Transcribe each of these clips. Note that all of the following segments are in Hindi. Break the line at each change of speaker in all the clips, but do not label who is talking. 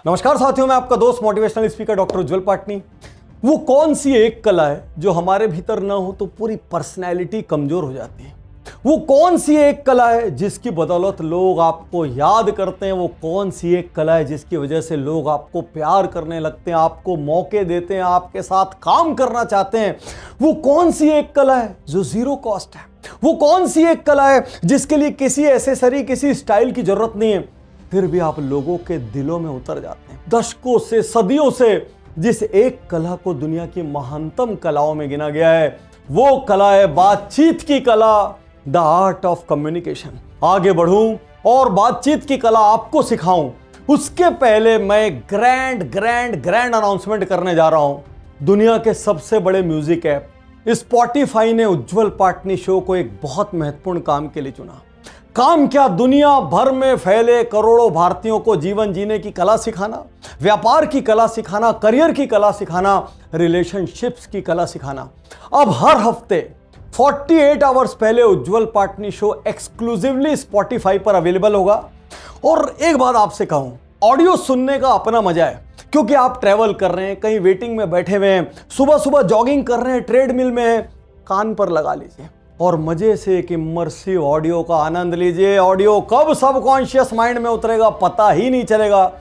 नमस्कार साथियों, मैं आपका दोस्त मोटिवेशनल स्पीकर डॉक्टर उज्जवल पाटनी। वो कौन सी एक कला है जो हमारे भीतर ना हो तो पूरी पर्सनैलिटी कमजोर हो जाती है? वो कौन सी एक कला है जिसकी बदौलत लोग आपको याद करते हैं? वो कौन सी एक कला है जिसकी वजह से लोग आपको प्यार करने लगते हैं, आपको मौके देते हैं, आपके साथ काम करना चाहते हैं? वो कौन सी एक कला है जो जीरो कॉस्ट है? वो कौन सी एक कला है जिसके लिए किसी एसेसरी, किसी स्टाइल की जरूरत नहीं है, फिर भी आप लोगों के दिलों में उतर जाते हैं? दशकों से, सदियों से जिस एक कला को दुनिया की महानतम कलाओं में गिना गया है, वो कला है बातचीत की कला, द आर्ट ऑफ कम्युनिकेशन। आगे बढ़ूं और बातचीत की कला आपको सिखाऊं, उसके पहले मैं ग्रैंड अनाउंसमेंट करने जा रहा हूं। दुनिया के सबसे बड़े म्यूजिक ऐप स्पॉटिफाई ने उज्जवल पाटनी शो को एक बहुत महत्वपूर्ण काम के लिए चुना। काम क्या? दुनिया भर में फैले करोड़ों भारतीयों को जीवन जीने की कला सिखाना, व्यापार की कला सिखाना, करियर की कला सिखाना, रिलेशनशिप्स की कला सिखाना। अब हर हफ्ते 48 आवर्स पहले उज्जवल पाटनी शो एक्सक्लूसिवली स्पॉटिफाई पर अवेलेबल होगा। और एक बात आपसे कहूं, ऑडियो सुनने का अपना मजा है, क्योंकि आप ट्रैवल कर रहे हैं, कहीं वेटिंग में बैठे हुए हैं, सुबह सुबह जॉगिंग कर रहे हैं, ट्रेडमिल में हैं, कान पर लगा लीजिए और मजे से एक इमर्सिव ऑडियो का आनंद लीजिए। ऑडियो कब सबकॉन्शियस माइंड में उतरेगा पता ही नहीं चलेगा।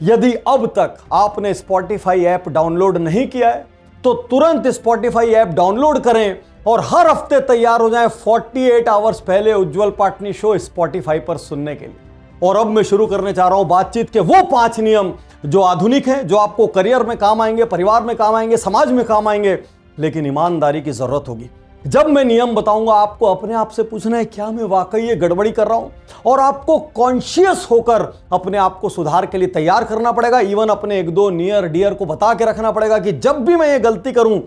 यदि अब तक आपने स्पॉटिफाई ऐप डाउनलोड नहीं किया है तो तुरंत स्पॉटिफाई ऐप डाउनलोड करें और हर हफ्ते तैयार हो जाएं 48 आवर्स पहले उज्जवल पाटनी शो स्पॉटिफाई पर सुनने के लिए। और अब मैं शुरू करने चाह रहा हूं बातचीत के वो 5 नियम जो आधुनिक हैं, जो आपको करियर में काम आएंगे, परिवार में काम आएंगे, समाज में काम आएंगे, लेकिन ईमानदारी की जरूरत होगी। जब मैं नियम बताऊंगा, आपको अपने आप से पूछना है, क्या मैं वाकई ये गड़बड़ी कर रहा हूं? और आपको कॉन्शियस होकर अपने आप को सुधार के लिए तैयार करना पड़ेगा। इवन अपने 1-2 नियर डियर को बता के रखना पड़ेगा कि जब भी मैं ये गलती करूं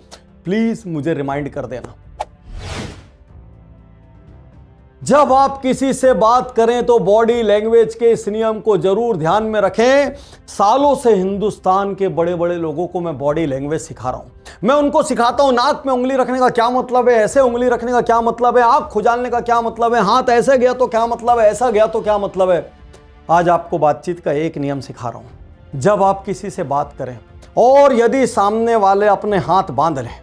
प्लीज मुझे रिमाइंड कर देना। जब आप किसी से बात करें तो बॉडी लैंग्वेज के इस नियम को जरूर ध्यान में रखें। सालों से हिंदुस्तान के बड़े बड़े लोगों को मैं बॉडी लैंग्वेज सिखा रहा हूं। मैं उनको सिखाता हूं नाक में उंगली रखने का क्या मतलब है, ऐसे उंगली रखने का क्या मतलब है, आंख खुजालने का क्या मतलब है, हाथ ऐसे गया तो क्या मतलब है, ऐसा गया तो क्या मतलब है। आज आपको बातचीत का एक नियम सिखा रहा हूं। जब आप किसी से बात करें और यदि सामने वाले अपने हाथ बांध लें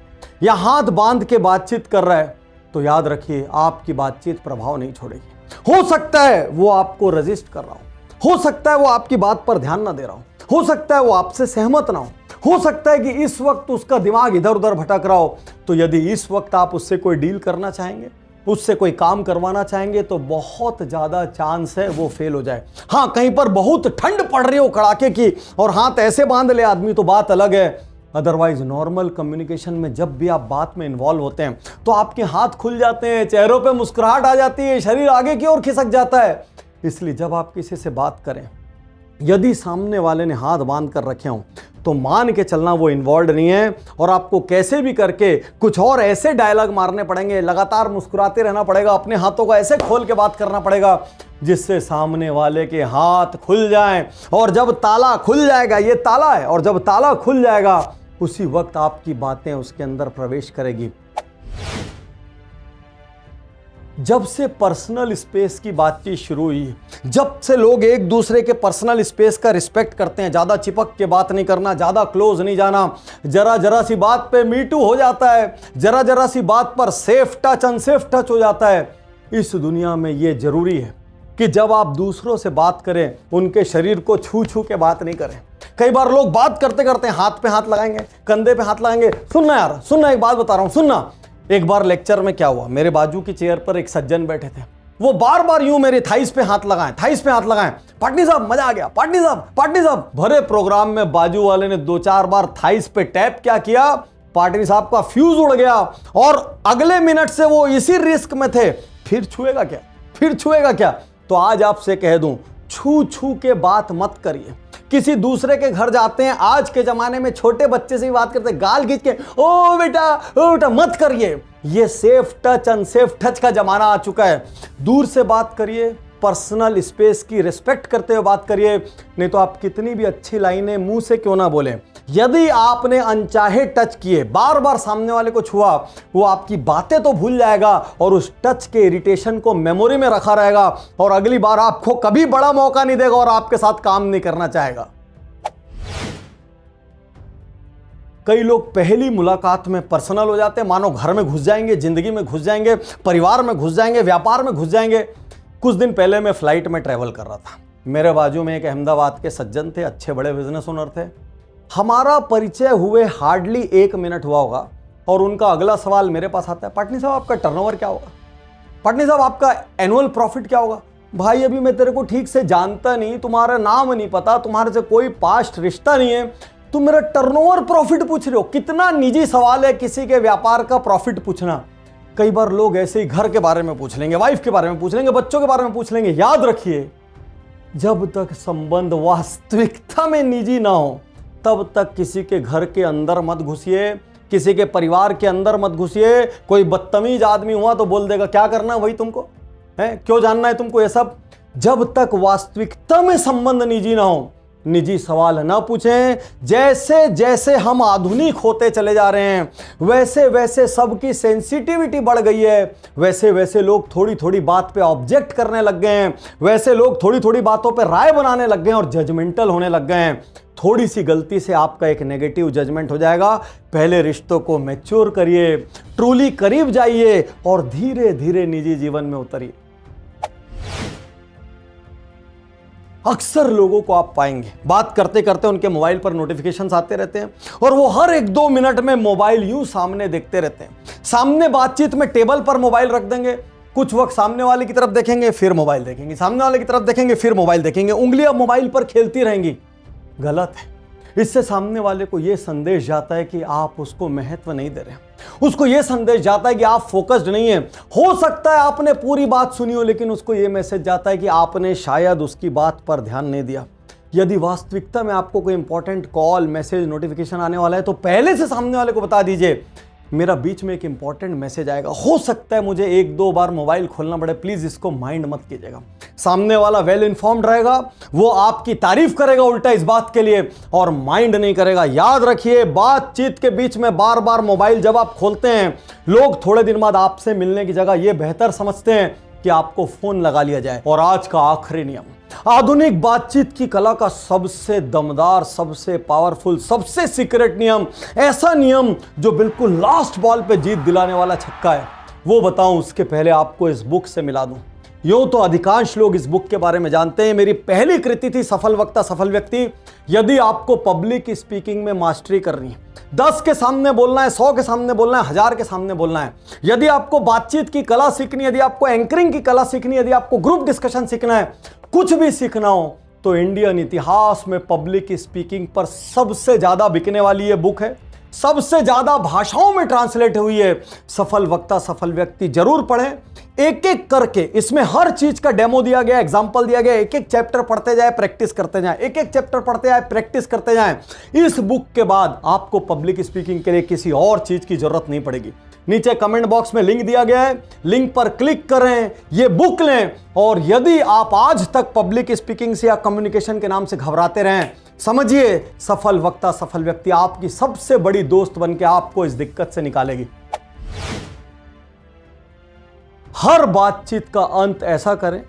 या हाथ बांध के बातचीत कर रहा है तो याद रखिए, आपकी बातचीत प्रभाव नहीं छोड़ेगी। हो सकता है वो आपको रजिस्ट कर रहा हो सकता है वो आपकी बात पर ध्यान ना दे रहा हो सकता है वो आपसे सहमत ना हो सकता है कि इस वक्त उसका दिमाग इधर उधर भटक रहा हो। तो यदि इस वक्त आप उससे कोई डील करना चाहेंगे, उससे कोई काम करवाना चाहेंगे, तो बहुत ज्यादा चांस है वो फेल हो जाए। हाँ, कहीं पर बहुत ठंड पड़ रही हो कड़ाके की और हाथ ऐसे बांध ले आदमी तो बात अलग है। अदरवाइज नॉर्मल कम्युनिकेशन में जब भी आप बात में इन्वॉल्व होते हैं तो आपके हाथ खुल जाते हैं, चेहरों पे मुस्कुराहट आ जाती है, शरीर आगे की ओर खिसक जाता है। इसलिए जब आप किसी से बात करें, यदि सामने वाले ने हाथ बांध कर रखे हों तो मान के चलना वो इन्वॉल्व नहीं है और आपको कैसे भी करके कुछ और ऐसे डायलॉग मारने पड़ेंगे, लगातार मुस्कुराते रहना पड़ेगा, अपने हाथों को ऐसे खोल के बात करना पड़ेगा जिससे सामने वाले के हाथ खुल जाएं। और जब ताला खुल जाएगा, ये ताला है, और जब ताला खुल जाएगा उसी वक्त आपकी बातें उसके अंदर प्रवेश करेगी। जब से पर्सनल स्पेस की बातचीत शुरू हुई, जब से लोग एक दूसरे के पर्सनल स्पेस का रिस्पेक्ट करते हैं, ज्यादा चिपक के बात नहीं करना, ज्यादा क्लोज नहीं जाना, जरा जरा सी बात पे मीटू हो जाता है, जरा जरा सी बात पर सेफ टच अनसेफ टच हो जाता है। इस दुनिया में यह जरूरी है कि जब आप दूसरों से बात करें, उनके शरीर को छू छू के बात नहीं करें। कई बार लोग बात करते करते हाथ पे हाथ लगाएंगे, कंधे पे हाथ लगाएंगे। सुनना यार, सुनना, एक बात बता रहा हूं, सुनना। एक बार लेक्चर में क्या हुआ, मेरे बाजू की चेयर पर एक सज्जन बैठे थे, वो बार बार यूं मेरे थाइस पे हाथ लगाएं, थाइस पे हाथ लगाएं। पाटनी साहब मजा आ गया, पाटनी साहब, पाटनी साहब। भरे प्रोग्राम में बाजू वाले ने 2-4 बार थाइस पे टैप क्या किया, पाटनी साहब का फ्यूज उड़ गया और अगले मिनट से वो इसी रिस्क में थे, फिर छुएगा क्या, फिर छुएगा क्या। तो आज आपसे कह दूं, छू छू के बात मत करिए। किसी दूसरे के घर जाते हैं, आज के जमाने में छोटे बच्चे से भी बात करते हैं, गाल खींच के ओ बेटा मत करिए। ये सेफ टच अनसेफ टच का जमाना आ चुका है। दूर से बात करिए, पर्सनल स्पेस की रिस्पेक्ट करते हुए बात करिए, नहीं तो आप कितनी भी अच्छी लाइनें मुंह से क्यों ना बोलें, यदि आपने अनचाहे टच किए, बार बार सामने वाले को छुआ, वो आपकी बातें तो भूल जाएगा और उस टच के इरिटेशन को मेमोरी में रखा रहेगा और अगली बार आपको कभी बड़ा मौका नहीं देगा और आपके साथ काम नहीं करना चाहेगा। कई लोग पहली मुलाकात में पर्सनल हो जाते हैं, मानो घर में घुस जाएंगे, जिंदगी में घुस जाएंगे, परिवार में घुस जाएंगे, व्यापार में घुस जाएंगे। कुछ दिन पहले मैं फ्लाइट में ट्रैवल कर रहा था। मेरे बाजू में एक अहमदाबाद के सज्जन थे, अच्छे बड़े बिजनेस ओनर थे। हमारा परिचय हुए हार्डली 1 मिनट हुआ होगा और उनका अगला सवाल मेरे पास आता है, पाटनी साहब आपका टर्नओवर क्या होगा? पाटनी साहब आपका एनुअल प्रॉफिट क्या होगा? भाई अभी मैं तेरे को ठीक से जानता नहीं, तुम्हारा नाम नहीं पता, तुम्हारे से कोई पास्ट रिश्ता नहीं है, तुम मेरा टर्नओवर प्रॉफिट पूछ रहे हो? कितना निजी सवाल है किसी के व्यापार का प्रॉफिट पूछना। कई बार लोग ऐसे ही घर के बारे में पूछ लेंगे, वाइफ के बारे में पूछ लेंगे, बच्चों के बारे में पूछ लेंगे। याद रखिए, जब तक संबंध वास्तविकता में निजी ना हो तब तक किसी के घर के अंदर मत घुसिए, किसी के परिवार के अंदर मत घुसिए। कोई बदतमीज आदमी हुआ तो बोल देगा क्या करना है वही तुमको है, क्यों जानना है तुमको ये सब। जब तक वास्तविकता में संबंध निजी ना हो, निजी सवाल ना पूछें। जैसे जैसे हम आधुनिक होते चले जा रहे हैं वैसे वैसे सबकी सेंसिटिविटी बढ़ गई है, वैसे वैसे लोग थोड़ी थोड़ी बात पे ऑब्जेक्ट करने लग गए हैं, वैसे लोग थोड़ी थोड़ी बातों पे राय बनाने लग गए हैं और जजमेंटल होने लग गए हैं। थोड़ी सी गलती से आपका एक नेगेटिव जजमेंट हो जाएगा। पहले रिश्तों को मैच्योर करिए, ट्रूली करीब जाइए और धीरे धीरे निजी जीवन में उतरिए। अक्सर लोगों को आप पाएंगे बात करते करते उनके मोबाइल पर नोटिफिकेशंस आते रहते हैं और वो हर 1-2 मिनट में मोबाइल यूं सामने देखते रहते हैं। सामने बातचीत में टेबल पर मोबाइल रख देंगे, कुछ वक्त सामने वाले की तरफ देखेंगे, फिर मोबाइल देखेंगे, सामने वाले की तरफ देखेंगे, फिर मोबाइल देखेंगे, उंगलियां मोबाइल पर खेलती रहेंगी। गलत है। इससे सामने वाले को यह संदेश जाता है कि आप उसको महत्व नहीं दे रहे, उसको यह संदेश जाता है कि आप फोकस्ड नहीं है। हो सकता है आपने पूरी बात सुनी हो लेकिन उसको यह मैसेज जाता है कि आपने शायद उसकी बात पर ध्यान नहीं दिया। यदि वास्तविकता में आपको कोई इंपॉर्टेंट कॉल, मैसेज, नोटिफिकेशन आने वाला है तो पहले से सामने वाले को बता दीजिए मेरा बीच में एक इंपॉर्टेंट मैसेज आएगा, हो सकता है मुझे 1-2 बार मोबाइल खोलना पड़े, प्लीज इसको माइंड मत कीजिएगा। सामने वाला वेल इन्फॉर्म्ड रहेगा, वो आपकी तारीफ करेगा उल्टा इस बात के लिए और माइंड नहीं करेगा। याद रखिए, बातचीत के बीच में बार बार मोबाइल जब आप खोलते हैं, लोग थोड़े दिन बाद आपसे मिलने की जगह ये बेहतर समझते हैं कि आपको फोन लगा लिया जाए। और आज का आखिरी नियम, आधुनिक बातचीत की कला का सबसे दमदार, सबसे पावरफुल, सबसे सीक्रेट नियम, ऐसा नियम जो बिल्कुल लास्ट बॉल पे जीत दिलाने वाला छक्का है, वो बताऊं उसके पहले आपको इस बुक से मिला दूं। यूं तो अधिकांश लोग इस बुक के बारे में जानते हैं। मेरी पहली कृति थी सफल वक्ता सफल व्यक्ति। यदि आपको पब्लिक स्पीकिंग में मास्टरी करनी है, 10 के सामने बोलना है, 100 के सामने बोलना है, 1000 के सामने बोलना है, यदि आपको बातचीत की कला सीखनी है, यदि आपको एंकरिंग की कला सीखनी है, यदि आपको ग्रुप डिस्कशन सीखना है, कुछ भी सीखना हो, तो इंडियन इतिहास में पब्लिक स्पीकिंग पर सबसे ज्यादा बिकने वाली ये बुक है, सबसे ज्यादा भाषाओं में ट्रांसलेट हुई है। सफल वक्ता सफल व्यक्ति जरूर पढ़ें, एक एक करके। इसमें हर चीज का डेमो दिया गया, एग्जांपल दिया गया, एक एक चैप्टर पढ़ते जाए, प्रैक्टिस करते जाएं, एक एक चैप्टर पढ़ते जाए, प्रैक्टिस करते जाएं। इस बुक के बाद आपको पब्लिक स्पीकिंग के लिए किसी और चीज की जरूरत नहीं पड़ेगी। नीचे कमेंट बॉक्स में लिंक दिया गया है, लिंक पर क्लिक करें, ये बुक लें। और यदि आप आज तक पब्लिक स्पीकिंग से या कम्युनिकेशन के नाम से घबराते रहें, समझिए सफल वक्ता सफल व्यक्ति आपकी सबसे बड़ी दोस्त बनके आपको इस दिक्कत से निकालेगी। हर बातचीत का अंत ऐसा करें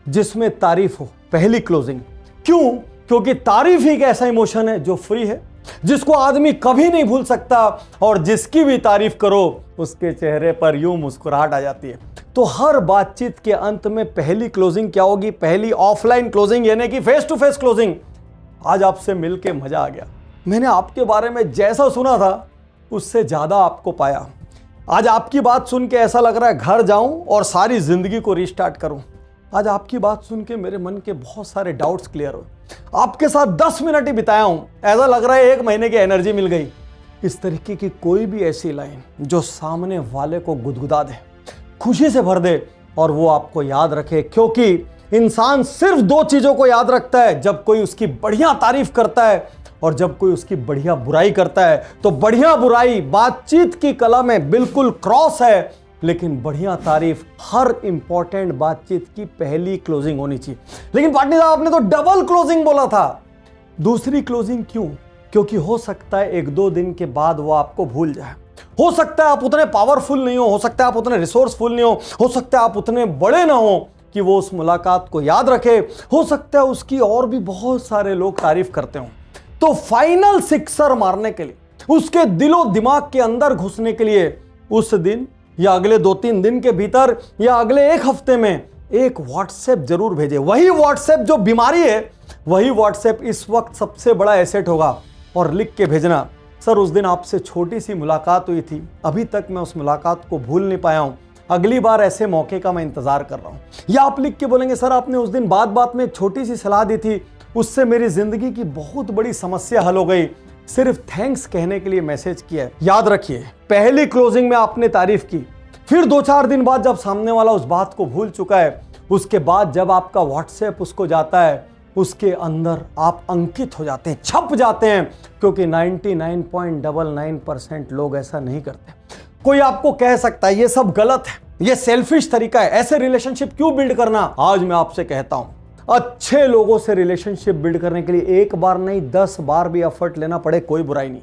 जिसमें तारीफ हो, पहली क्लोजिंग। क्यों? क्योंकि तारीफ ही एक ऐसा इमोशन है जो फ्री है, जिसको आदमी कभी नहीं भूल सकता और जिसकी भी तारीफ करो उसके चेहरे पर यूं मुस्कुराहट आ जाती है। तो हर बातचीत के अंत में पहली क्लोजिंग क्या होगी? पहली ऑफलाइन क्लोजिंग, यानी कि फेस टू फेस क्लोजिंग। आज आपसे मिलके मजा आ गया, मैंने आपके बारे में जैसा सुना था उससे ज्यादा आपको पाया। आज आपकी बात सुन के ऐसा लग रहा है घर जाऊं और सारी जिंदगी को रिस्टार्ट करूं। आज आपकी बात सुन के मेरे मन के बहुत सारे डाउट्स क्लियर हुए। आपके साथ 10 मिनट ही बिताया हूं, ऐसा लग रहा है 1 महीने की एनर्जी मिल गई। इस तरीके की कोई भी ऐसी लाइन जो सामने वाले को गुदगुदा दे, खुशी से भर दे और वो आपको याद रखे। क्योंकि इंसान सिर्फ 2 चीजों को याद रखता है, जब कोई उसकी बढ़िया तारीफ करता है और जब कोई उसकी बढ़िया बुराई करता है। तो बढ़िया बुराई बातचीत की कला में बिल्कुल क्रॉस है, लेकिन बढ़िया तारीफ हर इंपॉर्टेंट बातचीत की पहली क्लोजिंग होनी चाहिए। लेकिन पाटनी साहब आपने तो डबल क्लोजिंग बोला था। दूसरी क्लोजिंग क्यों? क्योंकि हो सकता है 1-2 दिन के बाद वो आपको भूल जाए, हो सकता है आप उतने पावरफुल नहीं हो सकता है आप उतने रिसोर्सफुल नहीं हो सकता है आप उतने बड़े ना हो कि वो उस मुलाकात को याद रखे, हो सकता है उसकी और भी बहुत सारे लोग तारीफ करते हो। तो फाइनल सिक्सर मारने के लिए, उसके दिलो दिमाग के अंदर घुसने के लिए उस दिन या अगले 2-3 दिन के भीतर या अगले 1 हफ्ते में एक व्हाट्सएप जरूर भेजें। वही व्हाट्सएप जो बीमारी है, वही व्हाट्सएप इस वक्त सबसे बड़ा एसेट होगा। और लिख के भेजना, सर उस दिन आपसे छोटी सी मुलाकात हुई थी, अभी तक मैं उस मुलाकात को भूल नहीं पाया हूं, अगली बार ऐसे मौके का मैं इंतजार कर रहा हूं। या आप लिख के बोलेंगे, सर आपने उस दिन बात बात में एक छोटी सी सलाह दी थी, उससे मेरी जिंदगी की बहुत बड़ी समस्या हल हो गई, सिर्फ थैंक्स कहने के लिए मैसेज किया। याद रखिए, पहली क्लोजिंग में आपने तारीफ की, फिर 2-4 दिन बाद जब सामने वाला उस बात को भूल चुका है, उसके बाद जब आपका व्हाट्सएप उसको जाता है, उसके अंदर आप अंकित हो जाते हैं, छप जाते हैं, क्योंकि 99.99% लोग ऐसा नहीं करते। कोई आपको कह सकता है ये सब गलत है, ये सेल्फिश तरीका है, ऐसे रिलेशनशिप क्यों बिल्ड करना। आज मैं आपसे कहता हूं, अच्छे लोगों से रिलेशनशिप बिल्ड करने के लिए 1 बार नहीं 10 बार भी एफर्ट लेना पड़े कोई बुराई नहीं,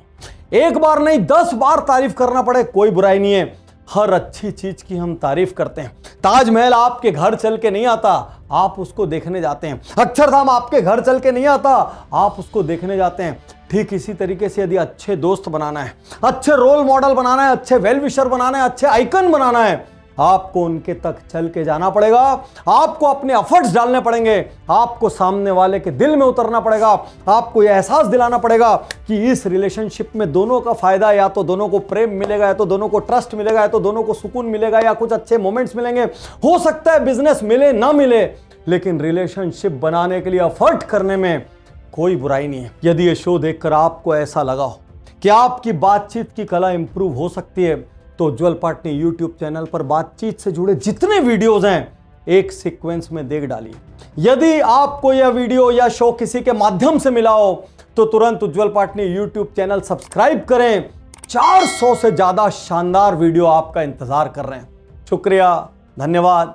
1 बार नहीं 10 बार तारीफ करना पड़े कोई बुराई नहीं है। हर अच्छी चीज की हम तारीफ करते हैं। ताजमहल आपके घर चल के नहीं आता, आप उसको देखने जाते हैं। अक्षरधाम आपके घर चल के नहीं आता, आप उसको देखने जाते हैं। ठीक इसी तरीके से यदि अच्छे दोस्त बनाना है, अच्छे रोल मॉडल बनाना है, अच्छे वेल विशर बनाना है, अच्छे आइकन बनाना है, आपको उनके तक चल के जाना पड़ेगा, आपको अपने एफर्ट्स डालने पड़ेंगे, आपको सामने वाले के दिल में उतरना पड़ेगा, आपको यह एहसास दिलाना पड़ेगा कि इस रिलेशनशिप में दोनों का फायदा, या तो दोनों को प्रेम मिलेगा, या तो दोनों को ट्रस्ट मिलेगा, या तो दोनों को सुकून मिलेगा, या कुछ अच्छे मोमेंट्स मिलेंगे। हो सकता है बिजनेस मिले ना मिले, लेकिन रिलेशनशिप बनाने के लिए एफर्ट करने में कोई बुराई नहीं है। यदि ये शो देखकर आपको ऐसा लगा हो कि आपकी बातचीत की कला इंप्रूव हो सकती है, तो उज्ज्वल पाटनी यूट्यूब चैनल पर बातचीत से जुड़े जितने वीडियोस हैं एक सीक्वेंस में देख डालिए। यदि आपको यह वीडियो या शो किसी के माध्यम से मिला हो तो तुरंत उज्ज्वल पाटनी यूट्यूब चैनल सब्सक्राइब करें। 400 से ज्यादा शानदार वीडियो आपका इंतजार कर रहे हैं। शुक्रिया, धन्यवाद।